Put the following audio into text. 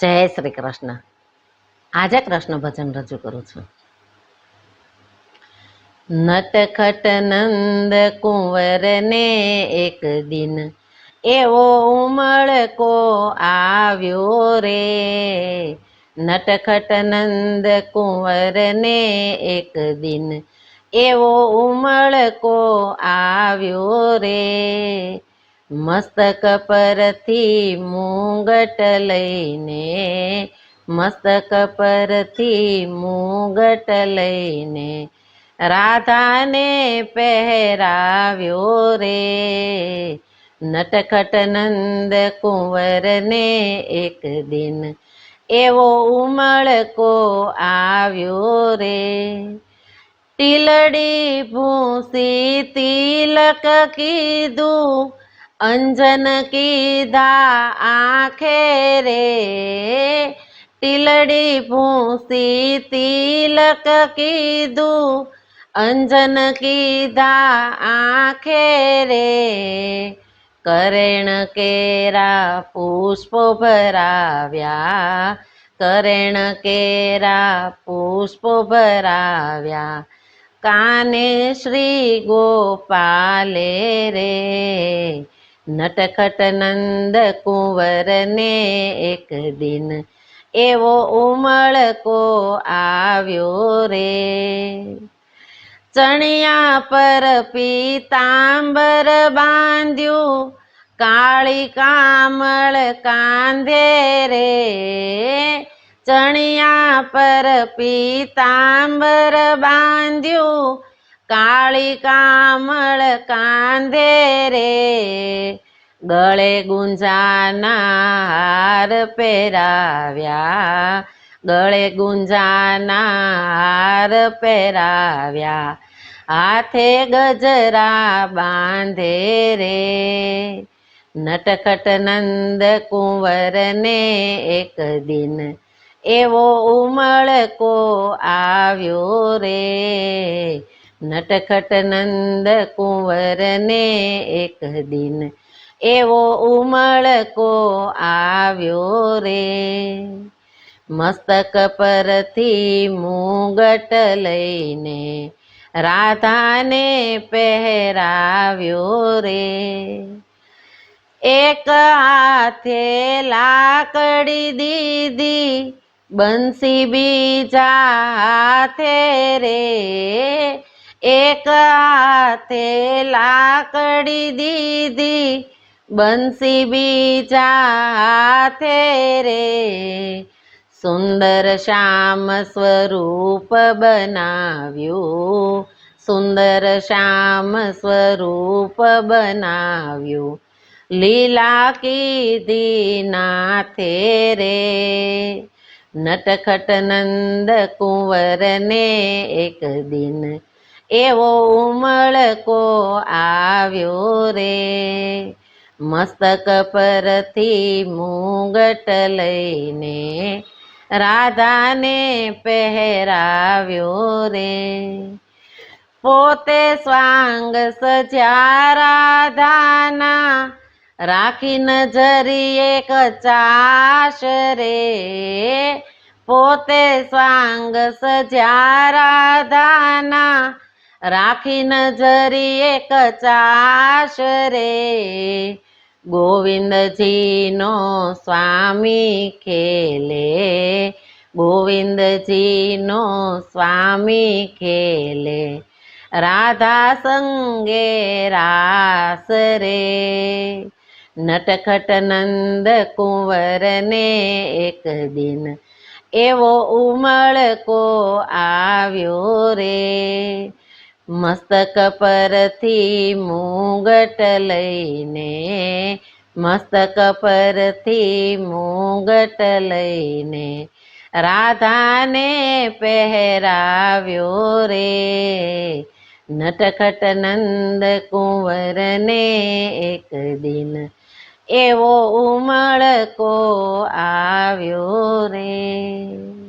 જય શ્રી કૃષ્ણ. આજે કૃષ્ણ ભજન રજૂ કરું છું. નટખટ નંદ કુંવર ને એક દિન એવો ઉમળકો આવ્યો રે. નટખટ નંદ કુંવર ને એક દિન એવો ઉમળકો આવ્યો રે. મસ્તક પરથી મુંગટ લઈને, મસ્તક પરથી મુંગટ લઈને રાધાને પહેરાવ્યો રે. નટખટ નંદ કુંવર ને એક દિન એવો ઉમળકો આવ્યો રે. ટીલડી ભૂસી તિલક કીધું, અંજન કીધા આંખે રે. ટીલડી ભૂસી તિલક કીધું, અંજન કીધા આંખે રે. કરેણ કેરા પુષ્પો ભરાવ્યા, કરેણ કેરા પુષ્પો ભરાવ્યા, કાને શ્રી ગોપાલે રે. નટખટ નંદ કુંવર ને એક દિન એવો ઉમળકો આવ્યો રે. ચણિયા પર પીતાંબર બાંધ્યું, કાળી કામળ કાંધે રે. ચણિયા પર પીતાંબર બાંધ્યું, કાળી કામળ કાંધે રે. ગળે ગુંજાના હાર પહેરાવ્યા, ગળે ગુંજાના હાર પહેરાવ્યા, હાથે ગજરા બાંધે રે. નટખટ નંદ કુંવર ને એક દિન એવો ઉમળકો આવ્યો રે. નટખટ નંદ કુંવર ને એક દિન એવો ઉમળકો આવ્યો રે. મસ્તક પરથી મુંગટ લઈને રાધાને પહેરાવ્યો રે. એક હાથે લાકડી દીધી, બંસી બીજા હાથે રે. એક હાથે લાકડી દીધી, બંસી બીજા હાથે રે. સુંદર શ્યામ સ્વરૂપ બનાવ્યું, સુંદર શ્યામ સ્વરૂપ બનાવ્યું, લીલા કીધી નાથે રે. નટખટ નંદ કુંવર ને એક દિન એવો ઉમળકો આવ્યો રે. મસ્તક પરથી મુંગટ લઈને રાધાને પહેરાવ્યો રે. પોતે સ્વાંગ સજ્યા રાધાના, રાખી નજરીએ કચાશ રે. પોતે સ્વાંગ સજ્યા રાધાના, રાખી નજરીએ કચાશ રે. ગોવિંદજીનો સ્વામી ખેલે, ગોવિંદજીનો સ્વામી ખેલે, રાધા સંગે રાસ રે. નટખટ નંદ કુંવર ને એક દિન એવો ઉમળકો આવ્યો રે. મસ્તક પરથી મુંગટ લઈને, મસ્તક પરથી મુંગટ લઈને રાધાને પહેરાવ્યો રે. નટખટ નંદ કુંવર ને એક દિન એવો ઉમળકો આવ્યો રે.